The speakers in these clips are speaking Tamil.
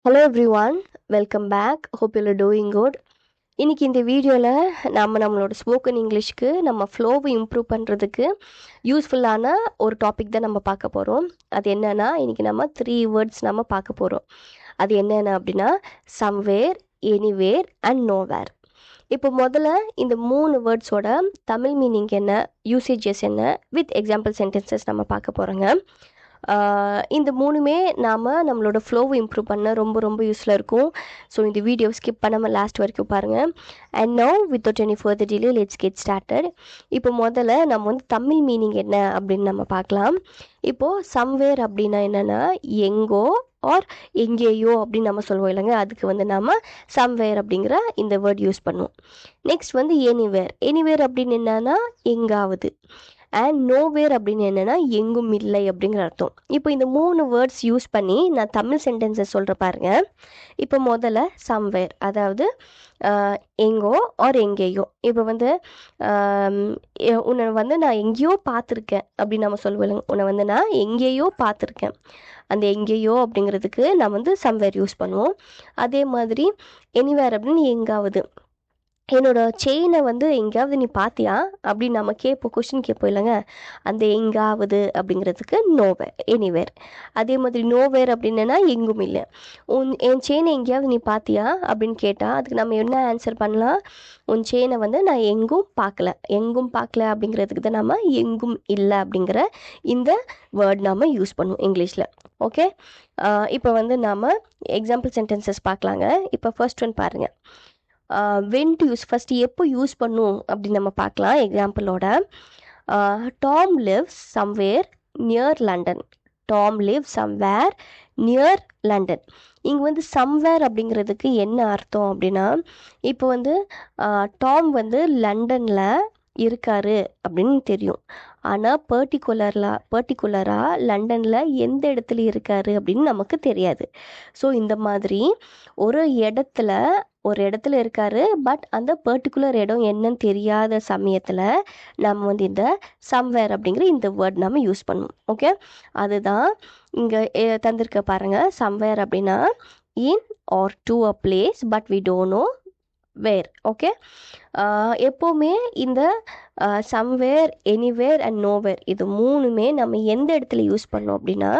Hello everyone, welcome back. Hope you are doing good. இன்னைக்கு இந்த வீடியோவில் நம்மளோட ஸ்போக்கன் இங்கிலீஷ்க்கு நம்ம ஃப்ளோவை இம்ப்ரூவ் பண்ணுறதுக்கு யூஸ்ஃபுல்லான ஒரு டாபிக் தான் நம்ம பார்க்க போகிறோம். அது என்னன்னா இன்னைக்கு நம்ம 3 வேர்ட்ஸ் நம்ம பார்க்க போகிறோம். அது என்னென்ன அப்படின்னா சம்வேர், எனிவேர் அண்ட் நோவேர். இப்போ முதல்ல இந்த 3 வேர்ட்ஸோட தமிழ் மீனிங் என்ன, யூசேஜஸ் என்ன, வித் எக்ஸாம்பிள் சென்டென்சஸ் நம்ம பார்க்க போகிறோங்க. இந்த 3மே நம்மளோட ஃப்ளோவை இம்ப்ரூவ் பண்ண ரொம்ப யூஸ்ஃபுல்லாக இருக்கும். ஸோ இந்த வீடியோ ஸ்கிப் பண்ணாமல் லாஸ்ட் வரைக்கும் பாருங்கள். And now without any further delay let's get started. இப்போ முதல்ல நம்ம தமிழ் மீனிங் என்ன அப்படின்னு நம்ம பார்க்கலாம். இப்போது சம்வேர் அப்படின்னா என்னென்னா எங்கோ ஆர் எங்கேயோ அப்படின்னு நம்ம சொல்லுவோம் இல்லைங்க, அதுக்கு நம்ம சம்வேர் அப்படிங்கிற இந்த வேர்ட் யூஸ் பண்ணுவோம். நெக்ஸ்ட் எனிவேர் அப்படின்னு என்னன்னா எங்காவது. அண்ட் நோவேர் அப்படின்னு என்னென்னா எங்கும் இல்லை அப்படிங்கிற அர்த்தம். இப்போ இந்த 3 வேர்ட்ஸ் யூஸ் பண்ணி நான் தமிழ் சென்டென்சஸ் சொல்கிற பாருங்க. இப்போ முதல்ல சம்வேர், அதாவது எங்கோ ஆர் எங்கேயோ. இப்போ உன்னை நான் எங்கேயோ பார்த்துருக்கேன் அப்படின்னு நம்ம சொல்லுவோம். உன்னை நான் எங்கேயோ பார்த்துருக்கேன். அந்த எங்கேயோ அப்படிங்கிறதுக்கு நான் சம்வேர் யூஸ் பண்ணுவோம். அதே மாதிரி எனிவேர் அப்படின்னு எங்காவது. என்னோட செயினை எங்கேயாவது நீ பார்த்தியா அப்படின்னு நம்ம கொஷின் கேட்போம் இல்லைங்க, அந்த எங்காவது அப்படிங்கிறதுக்கு எனிவேர். அதே மாதிரி நோவேர் அப்படின்னா எங்கும் இல்லை. என் செயினை எங்கேயாவது நீ பார்த்தியா அப்படின்னு கேட்டால் அதுக்கு நம்ம என்ன ஆன்சர் பண்ணலாம், உன் செயினை நான் எங்கும் பார்க்கல அப்படிங்கிறதுக்கு தான் நம்ம எங்கும் இல்லை அப்படிங்கிற இந்த வேர்ட் நாம் யூஸ் பண்ணுவோம் இங்கிலீஷில். ஓகே, இப்போ நாம் எக்ஸாம்பிள் சென்டென்சஸ் பார்க்கலாங்க. இப்போ ஃபர்ஸ்ட் ஒன் பாருங்கள். வென் டு யூஸ், ஃபஸ்ட்டு எப்போ யூஸ் பண்ணும் அப்படின்னு நம்ம பார்க்கலாம் எக்ஸாம்பிளோட. Tom lives somewhere near London. Tom live somewhere near London. இங்கே சம்வேர் அப்படிங்கிறதுக்கு என்ன அர்த்தம் அப்படின்னா, இப்போ டாம் லண்டனில் இருக்காரு அப்படின்னு தெரியும். ஆனால் பர்டிகுலராக லண்டனில் எந்த இடத்துல இருக்காரு அப்படின்னு நமக்கு தெரியாது. ஸோ இந்த மாதிரி ஒரு இடத்துல இருக்காரு, பட் அந்த பர்டிகுலர் இடம் என்னன்னு தெரியாத சமயத்தில் நம்ம இந்த சம்வேர் அப்படிங்கிற இந்த வேர்ட் நம்ம யூஸ் பண்ணுவோம். ஓகே, அதுதான் இங்கே தந்திருக்க பாருங்கள். சம்வேர் அப்படின்னா in or to a place but we don't know where. Okay, எப்போவுமே இந்த சம்வேர், எனிவேர் அண்ட் நோவேர் இது 3மே நம்ம எந்த இடத்துல யூஸ் பண்ணோம் அப்படின்னா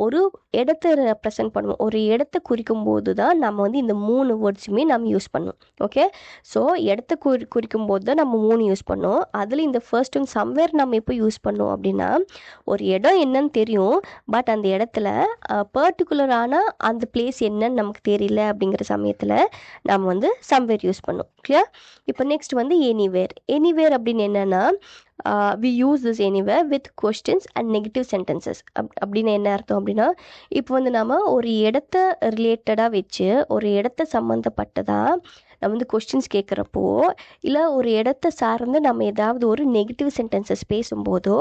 ஒரு இடத்த ரெப்ரசன்ட் பண்ணுவோம். ஒரு இடத்த குறிக்கும் போது தான் நம்ம இந்த 3 வேர்ட்ஸுமே நம்ம யூஸ் பண்ணுவோம். ஓகே, ஸோ இடத்த குறிக்கும் போது தான் நம்ம 3 யூஸ் பண்ணோம். அதில் இந்த ஃபர்ஸ்ட் ஒன் சம்வேர் நம்ம எப்போ யூஸ் பண்ணோம் அப்படின்னா ஒரு இடம் என்னன்னு தெரியும், பட் அந்த இடத்துல பர்டிகுலரான அந்த பிளேஸ் என்னன்னு நமக்கு தெரியல அப்படிங்கிற சமயத்தில் நம்ம சம்வேர் யூஸ் பண்ணுவோம். கிளியர்? இப்போ நெக்ஸ்ட் எனிவேர் அப்படின்னு என்னன்னா we use this anywhere with questions and negative sentences. அப்படின்னு என்ன அர்த்தம் அப்படின்னா, இப்போ நம்ம ஒரு இடத்த ரிலேட்டடாக வச்சு ஒரு இடத்த சம்மந்தப்பட்டதாக நம்ம கொஸ்டின்ஸ் கேட்குறப்போ, இல்லை ஒரு இடத்த சார்ந்து நம்ம ஏதாவது ஒரு நெகட்டிவ் சென்டென்சஸ் பேசும்போதோ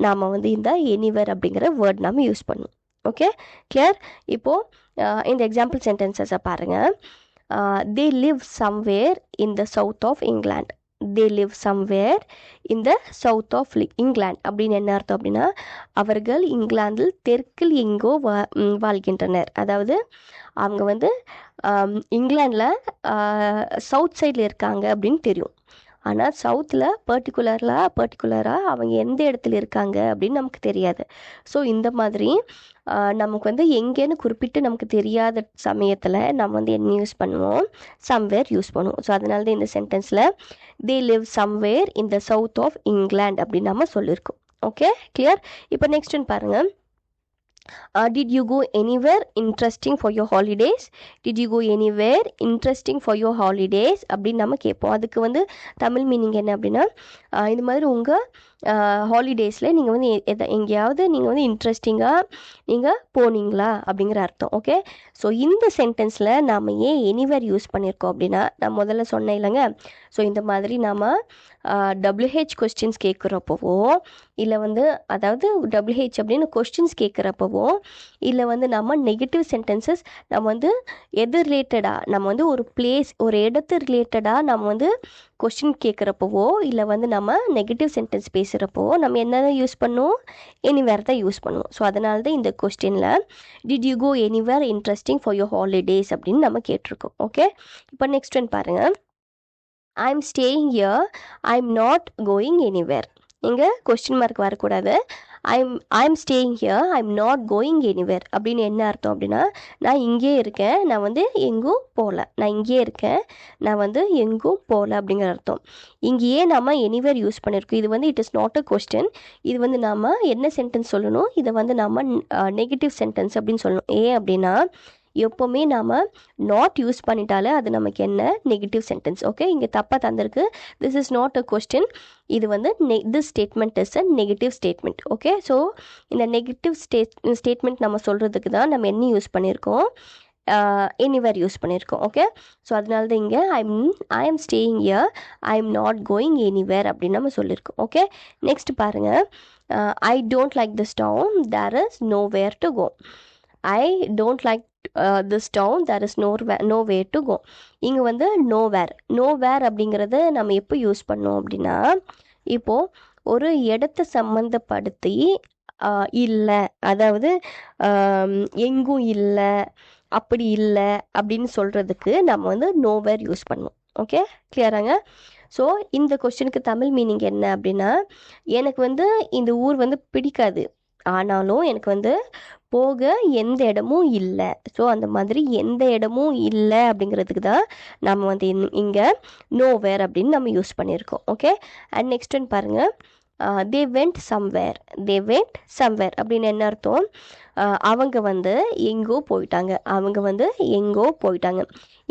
நாம் இந்த எனிவேர் அப்படிங்கிற வேர்ட் நம்ம யூஸ் பண்ணுவோம். Okay, clear? இப்போது இந்த எக்ஸாம்பிள் சென்டென்சஸை பாருங்கள். they live somewhere in the south of England. they live somewhere in the south of England அப்படின்னு என்ன அர்த்தம் அப்படின்னா அவர்கள் இங்கிலாந்தில் தெற்கில் எங்கோ வாழ்கின்றனர். அதாவது அவங்க இங்கிலாண்டில் சவுத் சைடில் இருக்காங்க அப்படின்னு தெரியும். ஆனால் சவுத்தில் பர்டிகுலராக அவங்க எந்த இடத்துல இருக்காங்க அப்படின்னு நமக்கு தெரியாது. ஸோ இந்த மாதிரி நமக்கு எங்கேன்னு குறிப்பிட்டு நமக்கு தெரியாத சமயத்தில் நம்ம என்ன யூஸ் பண்ணுவோம், சம்வேர் யூஸ் பண்ணுவோம். ஸோ அதனால தான் இந்த சென்டென்ஸில் they live somewhere in the south of England அப்படின்னு நம்ம சொல்லியிருக்கோம். Okay, clear? இப்போ நெக்ஸ்ட் ஒன் பாருங்கள். did you go anywhere interesting for your holidays? did you go anywhere interesting for your holidays அப்படின்னு நம்ம கேட்போம். அதுக்கு தமிழ் மீனிங் என்ன அப்படின்னா, இந்த மாதிரி உங்கள் ஹாலிடேஸில் நீங்கள் எங்கேயாவது நீங்கள் இன்ட்ரெஸ்டிங்காக நீங்கள் போனீங்களா அப்படிங்கிற அர்த்தம். ஓகே, ஸோ இந்த சென்டென்ஸில் நாம் ஏன் எனிவேர் யூஸ் பண்ணியிருக்கோம் அப்படின்னா, நான் முதல்ல சொன்னேன் இல்லைங்க, ஸோ இந்த மாதிரி நாம் WH கொஸ்டின்ஸ் கேட்குறப்பவோ, இல்லை அதாவது WH அப்படின்னு கொஸ்டின்ஸ் கேட்குறப்பவோ, இல்லை நம்ம நெகட்டிவ் சென்டென்சஸ் நம்ம எது ரிலேட்டடாக நம்ம ஒரு பிளேஸ், ஒரு இடத்து ரிலேட்டடாக நம்ம கொஸ்டின் கேட்குறப்பவோ இல்லை வந்து நம்ம நெகட்டிவ் சென்டென்ஸ் பேசுகிறப்போ நம்ம என்ன யூஸ் பண்ணுவோம், எனிவேர் தான் யூஸ் பண்ணுவோம். ஸோ அதனால தான் இந்த கொஸ்டினில் did you go anywhere interesting for your holidays அப்படின்னு நம்ம கேட்டிருக்கோம். ஓகே, இப்போ நெக்ஸ்ட் ஒன் பாருங்கள். I am staying here, I am not going anywhere. இங்கே கொஸ்டின் மார்க் வரக்கூடாது. I'm staying here, I'm not going anywhere அப்படின்னு என்ன அர்த்தம் அப்படின்னா, நான் இங்கே இருக்கேன், நான் வந்து எங்கும் போகல. நான் இங்கே இருக்கேன், நான் வந்து எங்கும் போகல அப்படிங்கிற அர்த்தம். இங்கேயே நம்ம எனிவேர் யூஸ் பண்ணியிருக்கோம். இது வந்து it is not a question. இது வந்து நாம் என்ன சென்டென்ஸ் சொல்லணும், இதை வந்து நம்ம நெகட்டிவ் சென்டென்ஸ் அப்படின்னு சொல்லணும். ஏன் அப்படின்னா எப்போவுமே நாம் நாட் யூஸ் பண்ணிட்டாலே அது நமக்கு என்ன, நெகட்டிவ் சென்டென்ஸ். ஓகே, இங்கே தப்பாக தந்திருக்கு. This is not a question. இது வந்து this statement is a negative statement. Okay, so இந்த நெகட்டிவ் ஸ்டேட்மெண்ட் நம்ம சொல்கிறதுக்கு தான் நம்ம என்ன யூஸ் பண்ணியிருக்கோம், எனிவேர் யூஸ் பண்ணியிருக்கோம். ஓகே, ஸோ அதனால தான் இங்கே I am staying here, I am not going anywhere அப்படின்னு நம்ம சொல்லியிருக்கோம். ஓகே, நெக்ஸ்ட் பாருங்கள். I don't like this town, there is nowhere to go. I don't like this town, there is no way to go. இங்கே வந்து நோவேர் அப்படிங்கிறத நம்ம எப்போ யூஸ் பண்ணோம் அப்படின்னா, இப்போது ஒரு இடத்தை சம்மந்தப்படுத்தி இல்லை, அதாவது எங்கும் இல்லை, அப்படி இல்லை அப்படின்னு சொல்கிறதுக்கு நம்ம வந்து நோவேர் யூஸ் பண்ணுவோம். ஓகே, கிளியராங்க? ஸோ இந்த கொஸ்டினுக்கு தமிழ் மீனிங் என்ன அப்படின்னா, எனக்கு வந்து இந்த ஊர் வந்து பிடிக்காது, ஆனாலும் எனக்கு வந்து போக எந்த இடமும் இல்லை. ஸோ அந்த மாதிரி எந்த இடமும் இல்லை அப்படிங்கிறதுக்கு தான் நம்ம வந்து இங்கே நோவேர் அப்படின்னு நம்ம யூஸ் பண்ணியிருக்கோம். ஓகே, அண்ட் நெக்ஸ்ட் ஒன் பாருங்கள். தே வெண்ட் சம்வேர் அப்படின்னு என்ன அர்த்தம், அவங்க வந்து எங்கோ போயிட்டாங்க.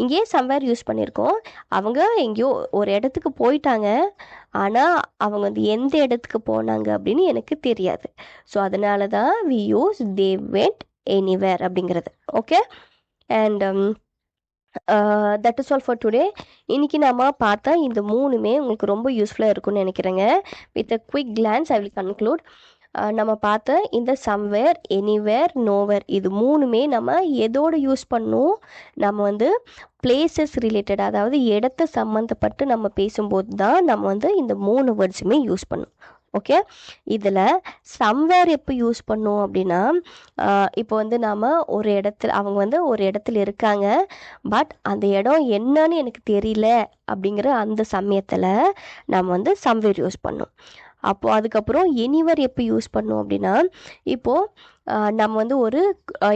இங்கேயே சம்வேர் யூஸ் பண்ணியிருக்கோம். அவங்க எங்கேயோ ஒரு இடத்துக்கு போயிட்டாங்க, ஆனால் அவங்க வந்து எந்த இடத்துக்கு போனாங்க அப்படின்னு எனக்கு தெரியாது. ஸோ அதனால தான் we use they went anywhere அப்படிங்கிறது. Okay, and that is all for today. இன்றைக்கி நம்ம பார்த்தா இந்த மூணுமே உங்களுக்கு ரொம்ப யூஸ்ஃபுல்லாக இருக்கும்னு நினைக்கிறேங்க. With a quick glance I will conclude. நம்ம பார்த்த இந்த சம்வேர், எனிவேர், நோவேர் இது மூணுமே நம்ம எதோடு யூஸ் பண்ணோம், நம்ம வந்து பிளேசஸ் ரிலேட்டட், அதாவது இடத்தை சம்மந்தப்பட்டு நம்ம பேசும்போது தான் நம்ம வந்து இந்த 3 வேர்ட்ஸுமே யூஸ் பண்ணோம். ஓகே, இதில் சம்வேர் எப்போ யூஸ் பண்ணோம் அப்படின்னா, இப்போ வந்து நாம் அவங்க வந்து ஒரு இடத்துல இருக்காங்க, பட் அந்த இடம் என்னன்னு எனக்கு தெரியல அப்படிங்கிற அந்த சமயத்தில் நம்ம வந்து சம்வேர் யூஸ் பண்ணோம். அப்போது அதுக்கப்புறம் எனிவேர் எப்போ யூஸ் பண்ணோம் அப்படின்னா, இப்போது நம்ம வந்து ஒரு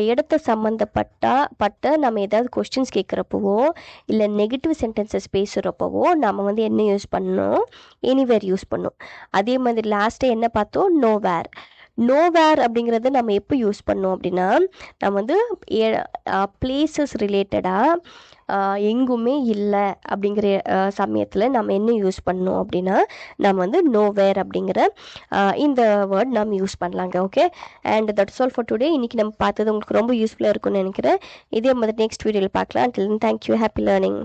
இடத்தை சம்மந்தப்பட்ட நம்ம ஏதாவது கொஸ்டின்ஸ் கேட்குறப்பவோ இல்லை நெகட்டிவ் சென்டென்சஸ் பேசுகிறப்பவோ நம்ம வந்து என்ன யூஸ் பண்ணோம், எனிவேர் யூஸ் பண்ணோம். அதே மாதிரி லாஸ்ட்டு என்ன பார்த்தோம், நோவேர் அப்படிங்கிறத நம்ம எப்போ யூஸ் பண்ணோம் அப்படின்னா, நம்ம வந்து பிளேசஸ் ரிலேட்டடாக எங்குமே இல்லை அப்படிங்கிற சமயத்தில் நம்ம என்ன யூஸ் பண்ணோம் அப்படின்னா, நம்ம வந்து நோவேர் அப்படிங்கிற இந்த வேர்ட் நம்ம யூஸ் பண்ணலாங்க. Okay, and that's all for today. இன்றைக்கி நம்ம பார்த்தது உங்களுக்கு ரொம்ப யூஸ்ஃபுல்லாக இருக்கும்னு நினைக்கிறேன். இதே மாதிரி நெக்ஸ்ட் வீடியோவில் பார்க்கலாம். Until then, thank you. Happy learning.